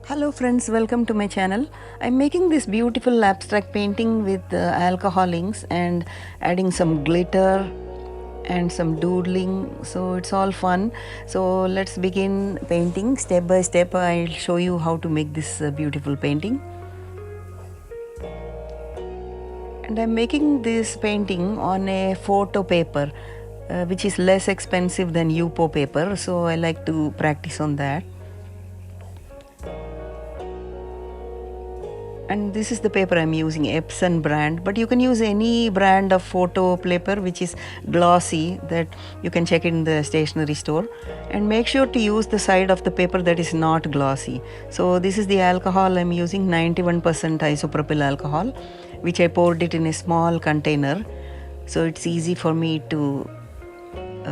Hello friends, welcome to my channel. I'm making this beautiful abstract painting with alcohol inks and adding some glitter and some doodling, so it's all fun. So let's begin painting step by step. I'll show you how to make this beautiful painting. And I'm making this painting on a photo paper which is less expensive than Yupo paper, so I like to practice on that. And this is the paper I'm using, Epson brand, but you can use any brand of photo paper which is glossy, that you can check in the stationery store, and make sure to use the side of the paper that is not glossy. So this is the alcohol I'm using, 91% isopropyl alcohol, which I poured it in a small container, so it's easy for me to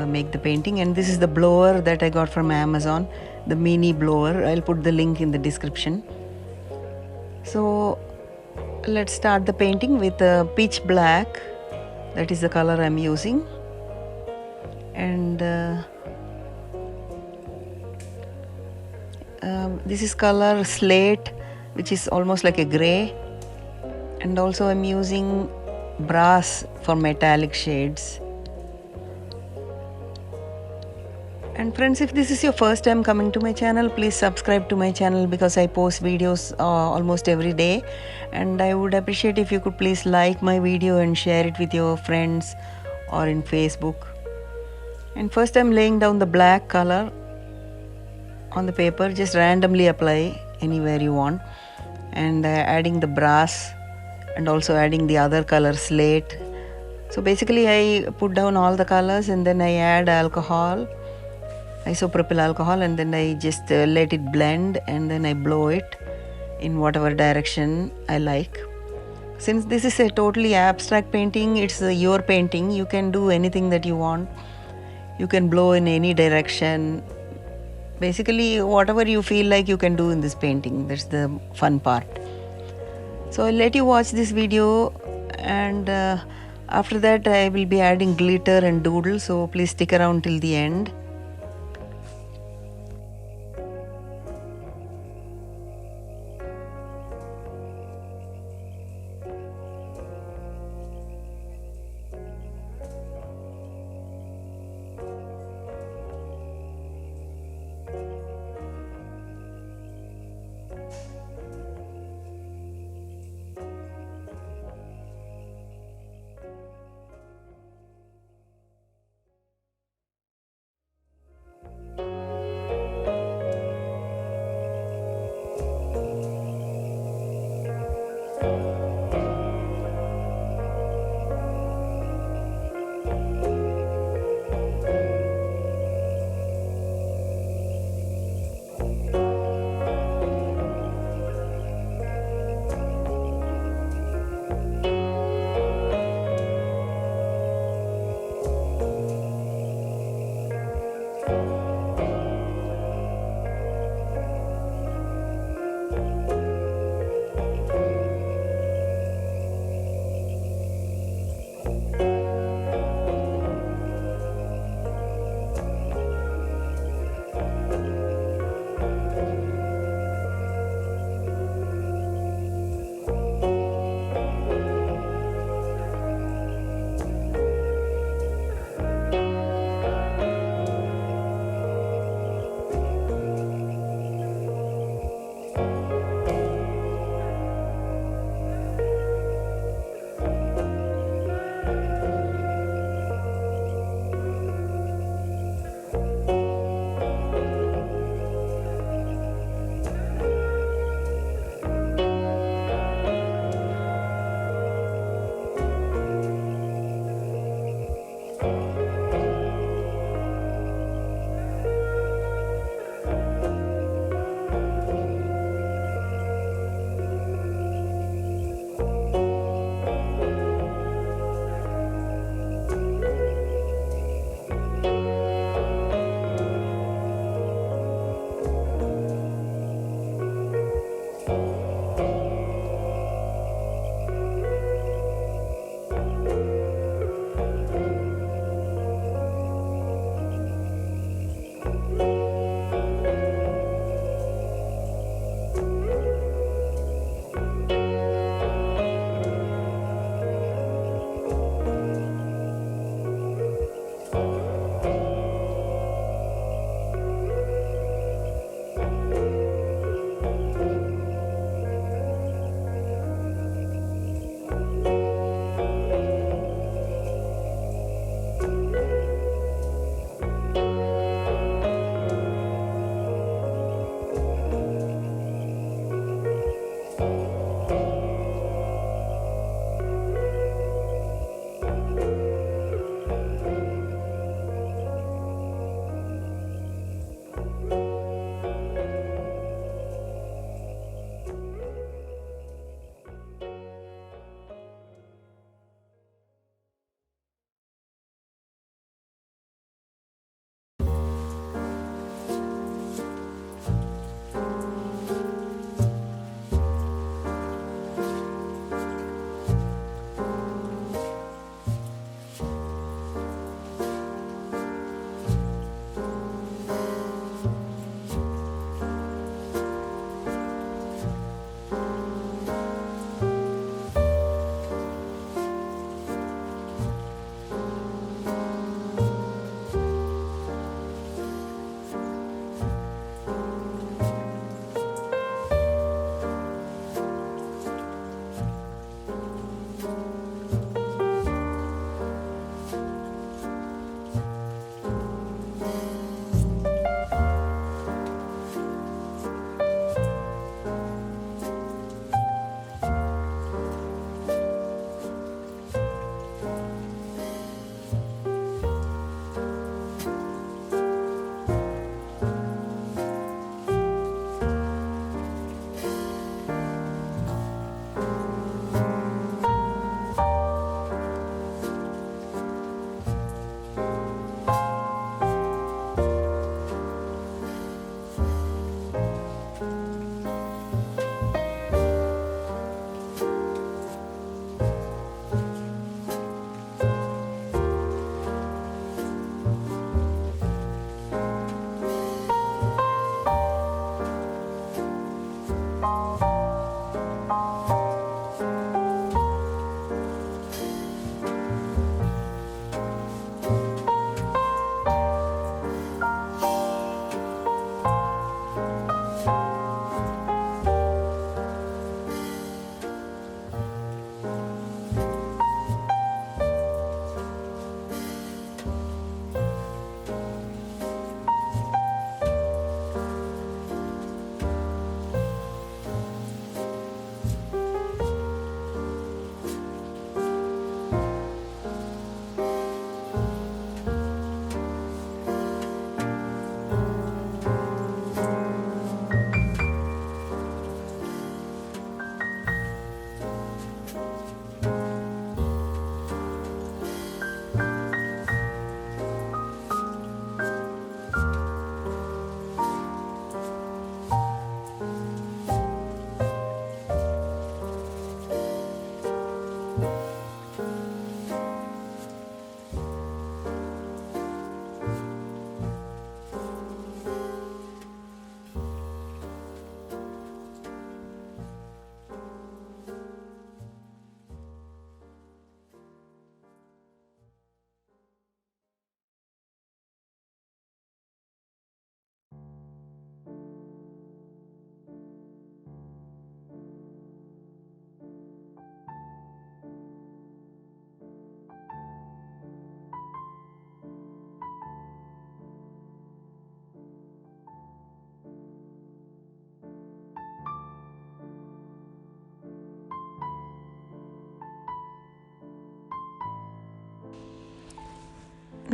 make the painting. And this is the blower that I got from Amazon, the mini blower. I'll put the link in the description. So let's start the painting with pitch black. That is the color I'm using. And this is color slate, which is almost like a gray. And also I'm using brass for metallic shades. And friends, if this is your first time coming to my channel, please subscribe to my channel because I post videos almost every day, and I would appreciate if you could please like my video and share it with your friends or in Facebook. And first I'm laying down the black color on the paper, just randomly apply anywhere you want, and adding the brass and also adding the other color slate. So basically I put down all the colors and then I add alcohol, isopropyl alcohol, and then I just let it blend, and then I blow it in whatever direction I like. Since this is a totally abstract painting, it's your painting, you can do anything that you want. You can blow in any direction. Basically whatever you feel like you can do in this painting. That's the fun part. So I'll let you watch this video, and after that I will be adding glitter and doodle, so please stick around till the end.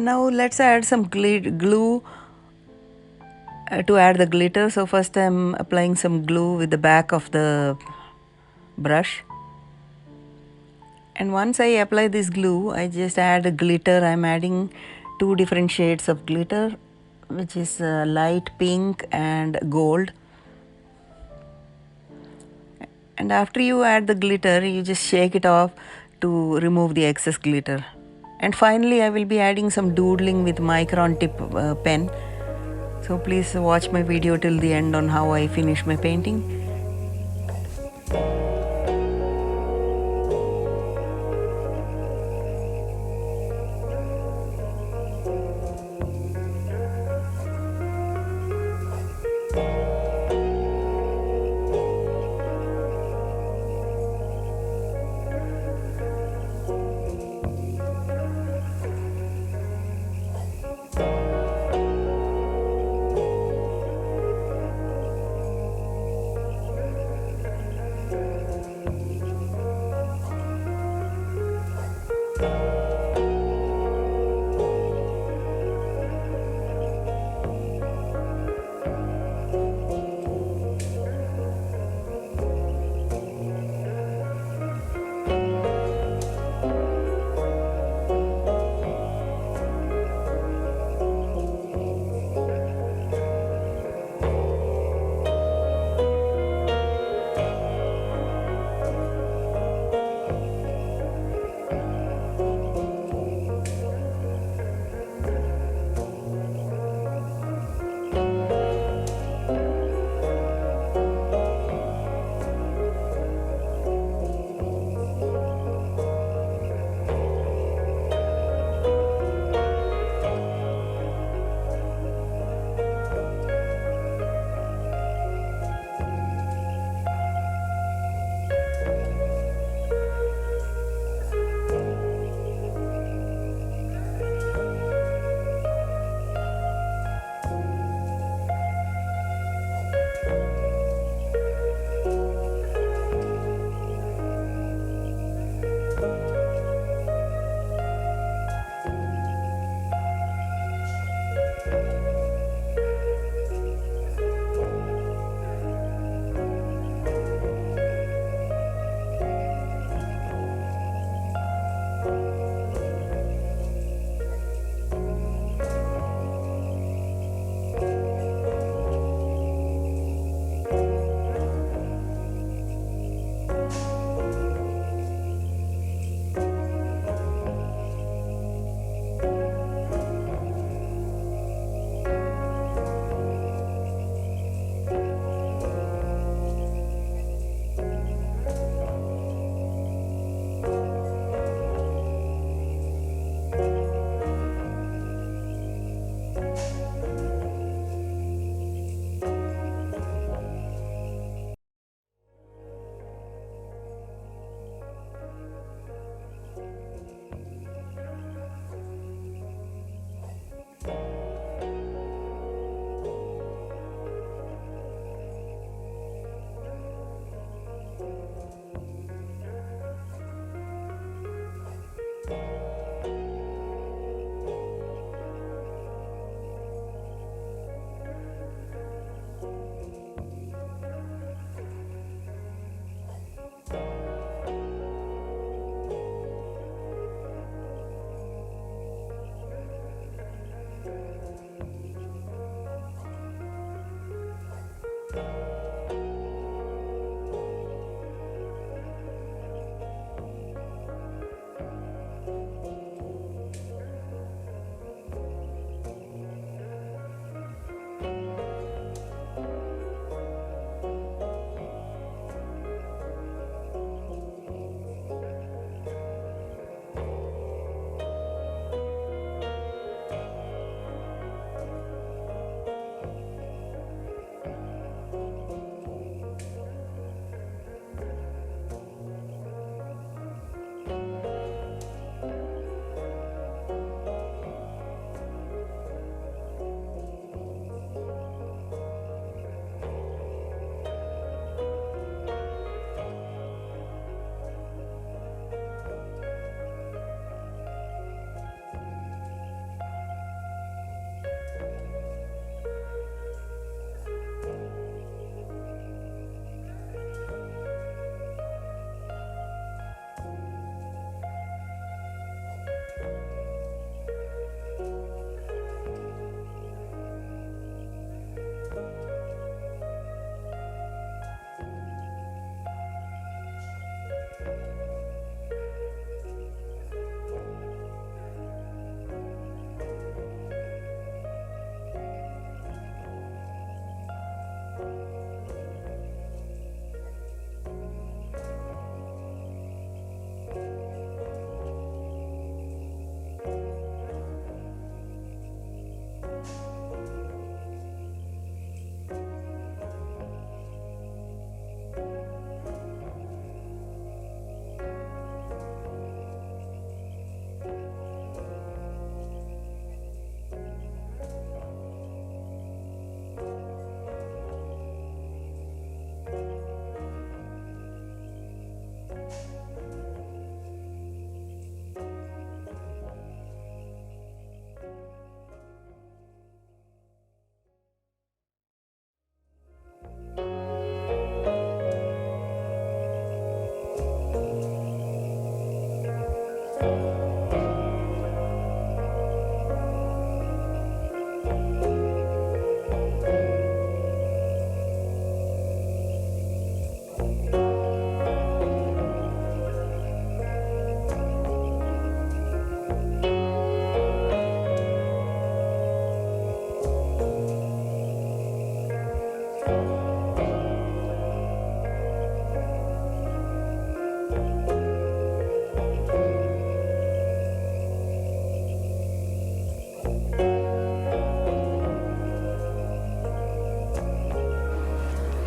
Now let's add some glue to add the glitter. So first I'm applying some glue with the back of the brush, and once I apply this glue I just add a glitter. I'm adding two different shades of glitter, which is light pink and gold. And after you add the glitter, you just shake it off to remove the excess glitter. And finally I will be adding some doodling with micron tip pen. So please watch my video till the end on how I finish my painting.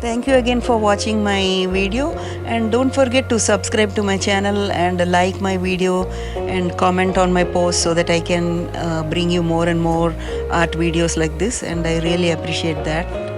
Thank you again for watching my video, and don't forget to subscribe to my channel and like my video and comment on my post so that I can bring you more and more art videos like this, and I really appreciate that.